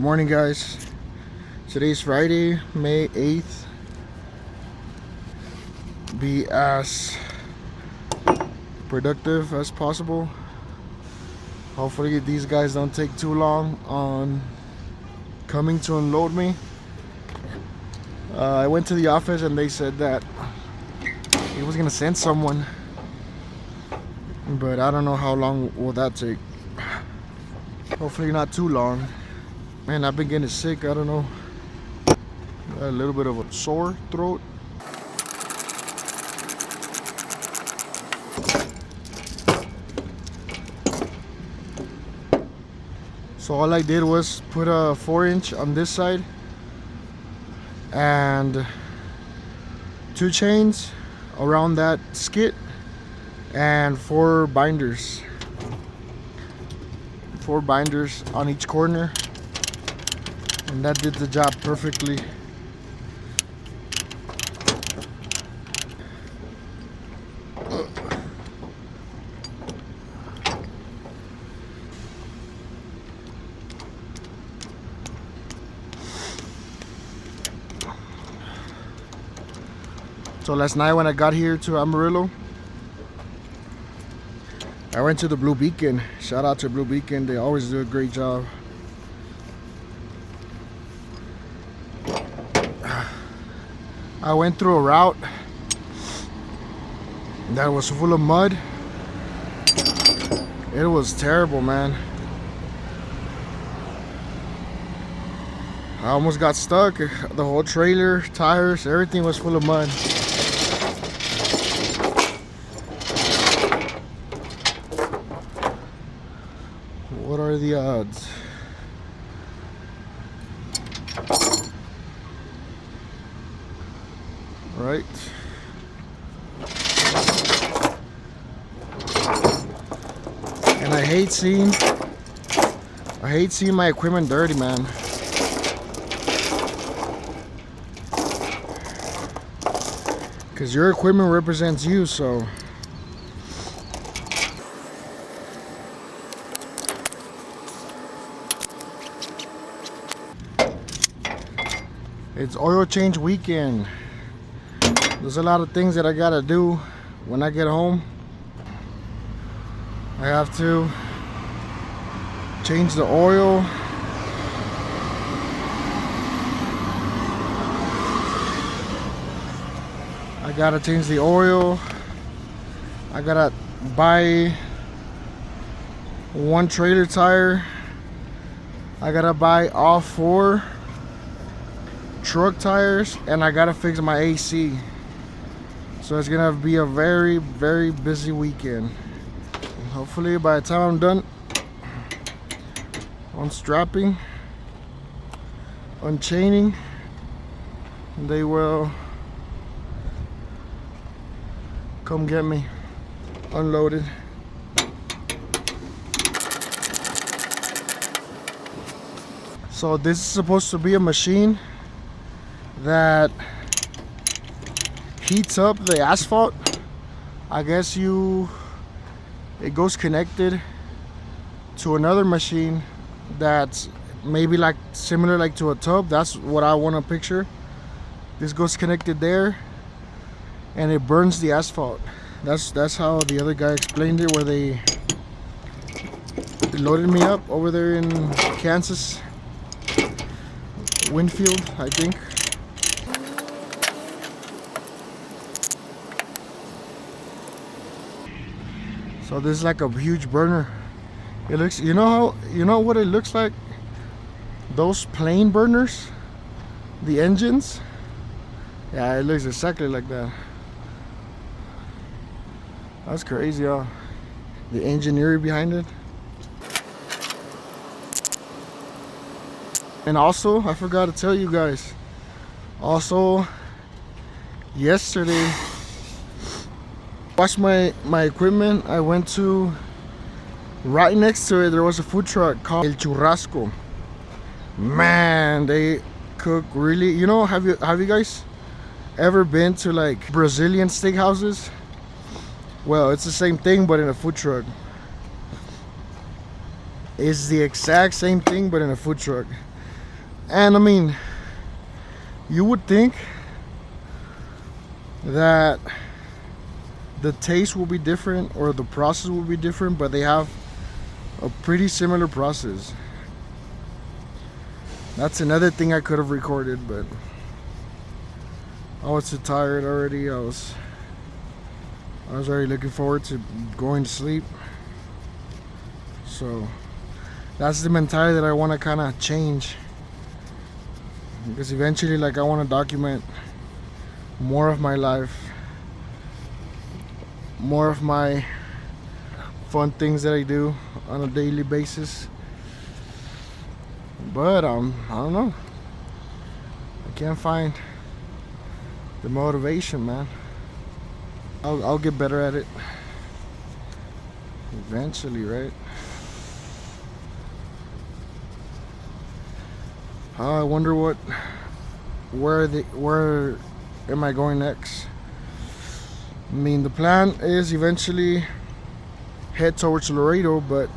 morning, guys. Today's Friday, May 8th. Be as productive as possible. Hopefully these guys don't take too long on coming to unload me. I went to the office and they said that he was gonna send someone, but I don't know how long will that take. Hopefully not too long. Man, I've been getting sick. I don't know. Got a little bit of a sore throat. So all I did was put a 4-inch on this side and 2 chains around that skit and 4 binders. 4 binders on each corner, and that did the job perfectly. So last night when I got here to Amarillo, I went to the Blue Beacon. Shout out to Blue Beacon. They always do a great job. I went through a route that was full of mud. It was terrible, man. I almost got stuck. The whole trailer, tires, everything was full of mud. What are the odds? Right? And I hate seeing my equipment dirty, man. Because your equipment represents you, so it's oil change weekend. There's a lot of things that I gotta do when I get home. I have to change the oil. I gotta change the oil. I gotta buy 1 trailer tire. I gotta buy all 4 truck tires, and I gotta fix my AC. So it's gonna be a very, very busy weekend. Hopefully by the time I'm done unstrapping, unchaining, they will come get me unloaded. So this is supposed to be a machine that heats up the asphalt. I guess it goes connected to another machine that's maybe like similar like to a tub. That's what I want to picture. This goes connected there and it burns the asphalt. That's how the other guy explained it, where they loaded me up over there in Kansas, Winfield, I think. So this is like a huge burner. It looks, you know what it looks like? Those plane burners, the engines. Yeah, it looks exactly like that. That's crazy, huh? The engineering behind it. And also, I forgot to tell you guys. Also, yesterday, washed my equipment. I went to, right next to it there was a food truck called El Churrasco. Man, they cook really, have you guys ever been to like Brazilian steakhouses? Well, it's the same thing but in a food truck. It's the exact same thing but in a food truck. And I mean, you would think that the taste will be different or the process will be different, but they have a pretty similar process. That's another thing I could have recorded, but I was too tired already. I was already looking forward to going to sleep. So that's the mentality that I want to kind of change, because eventually, like, I want to document more of my life, more of my fun things that I do on a daily basis. But I don't know, I can't find the motivation, man. I'll get better at it eventually, right? I wonder where am I going next? I mean, the plan is eventually head towards Laredo, but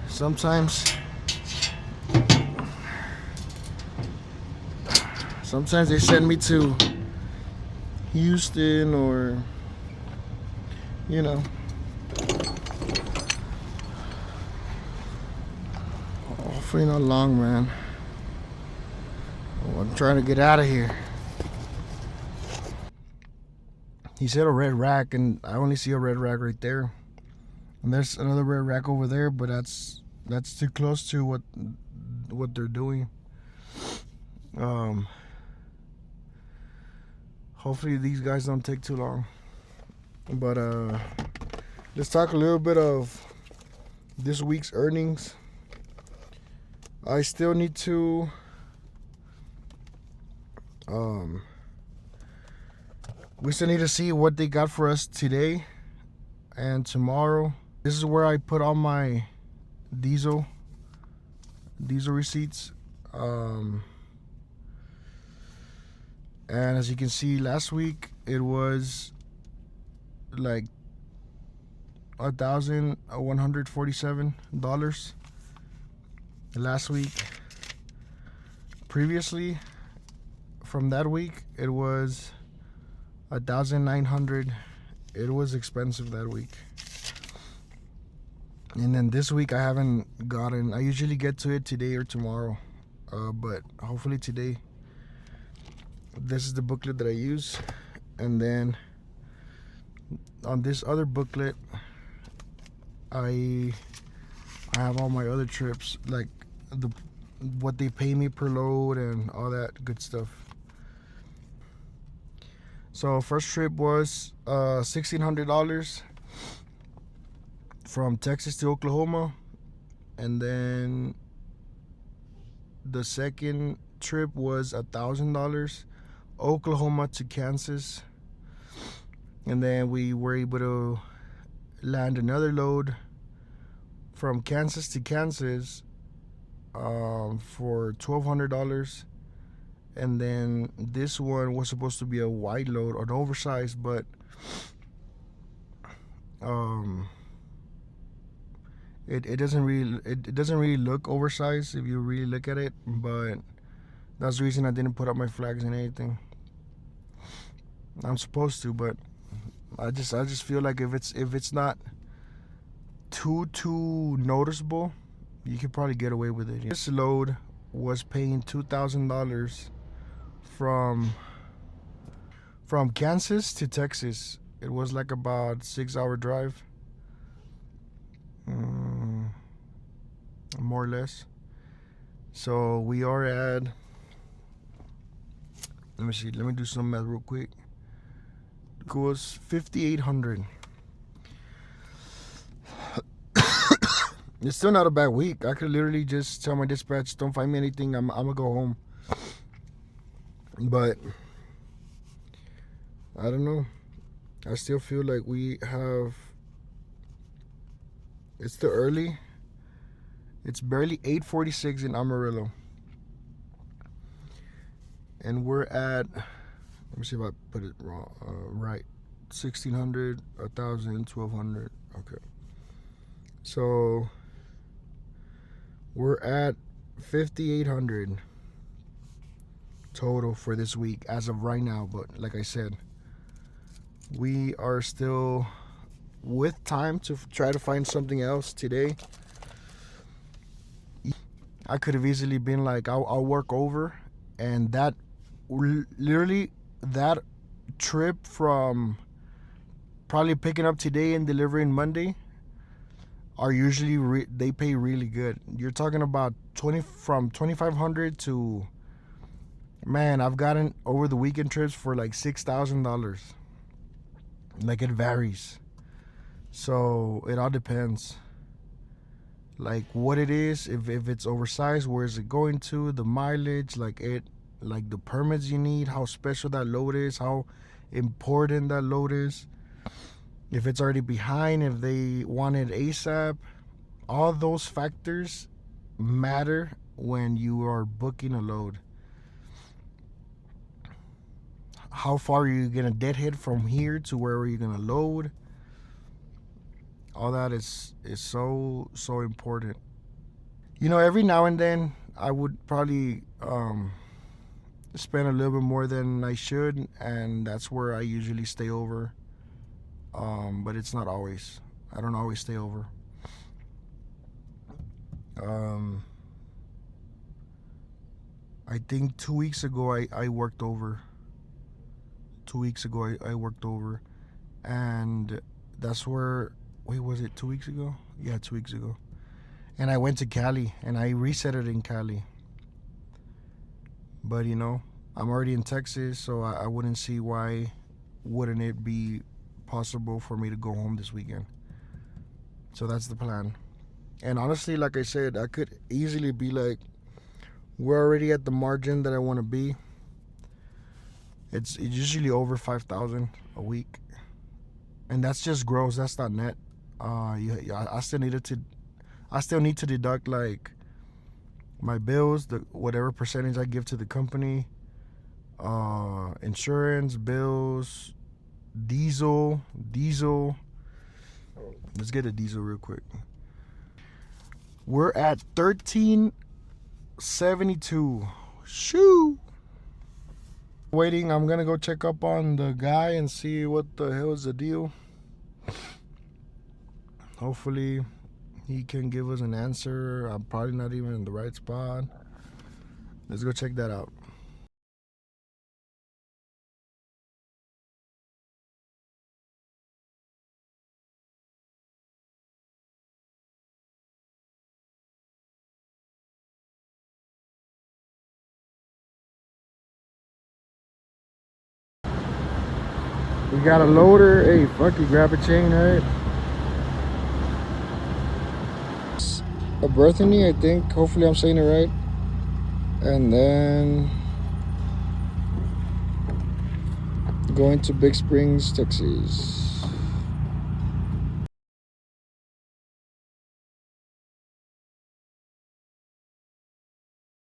sometimes they send me to Houston, or you know, hopefully not long, man. Oh, I'm trying to get out of here. He said a red rack, and I only see a red rack right there, and there's another red rack over there, but that's too close to what they're doing. Hopefully these guys don't take too long. But let's talk a little bit of this week's earnings. I still need to we still need to see what they got for us today and tomorrow. This is where I put all my diesel receipts. And as you can see, last week it was like $1,147 last week. Previously, from that week, it was 1,900. It was expensive that week. And then this week I haven't gotten. I usually get to it today or tomorrow, but hopefully today. This is the booklet that I use, and then on this other booklet I have all my other trips, like what they pay me per load and all that good stuff. So first trip was $1,600 from Texas to Oklahoma, and then the second trip was $1,000 Oklahoma to Kansas, and then we were able to land another load from Kansas to Kansas for $1,200, and then this one was supposed to be a wide load, an oversized, but it doesn't really look oversized if you really look at it, but that's the reason I didn't put up my flags and anything. I'm supposed to, but I just feel like if it's not too noticeable, you could probably get away with it. This load was paying $2,000 from Kansas to Texas. It was like about 6-hour drive, more or less. So we are at, let me do some math real quick. It was 5,800. It's still not a bad week. I could literally just tell my dispatch, don't find me anything, I'm gonna go home. But I don't know, I still feel like it's still early. It's barely 8:46 in Amarillo, and we're at, let me see if I put it wrong, right, 1,600, 1,000, 1,200. Okay, so We're at 5,800 total for this week as of right now. But like I said, we are still with time to try to find something else today. I could have easily been like, I'll work over, and that literally that trip from probably picking up today and delivering Monday are usually they pay really good. You're talking about 2,500 to, man, I've gotten over the weekend trips for like $6,000. Like, it varies, so it all depends like what it is, if it's oversized, where is it going to, the mileage, like the permits you need, how special that load is, how important that load is, if it's already behind, if they want it ASAP. All those factors matter when you are booking a load. How far are you gonna deadhead from here to where are you gonna load? All that is so important. You know, every now and then I would probably spend a little bit more than I should, and that's where I usually stay over. But it's not always. I don't always stay over. I think 2 weeks ago I worked over. 2 weeks ago I worked over, and that's where, wait, was it 2 weeks ago? Yeah, 2 weeks ago. And I went to Cali and I reset it in Cali. But you know, I'm already in Texas, so I wouldn't see why wouldn't it be possible for me to go home this weekend. So that's the plan. And honestly, like I said, I could easily be like, we're already at the margin that I want to be. It's usually over 5,000 a week, and that's just gross. That's not net. I still need to deduct like my bills, the whatever percentage I give to the company, insurance, bills, diesel. Let's get a diesel real quick. We're at 1372. Shoo. Waiting. I'm gonna go check up on the guy and see what the hell is the deal. Hopefully he can give us an answer. I'm probably not even in the right spot. Let's go check that out. We got a loader. Hey, fuck you, grab a chain, right? A Berthany, I think. Hopefully I'm saying it right. And then going to Big Springs, Texas.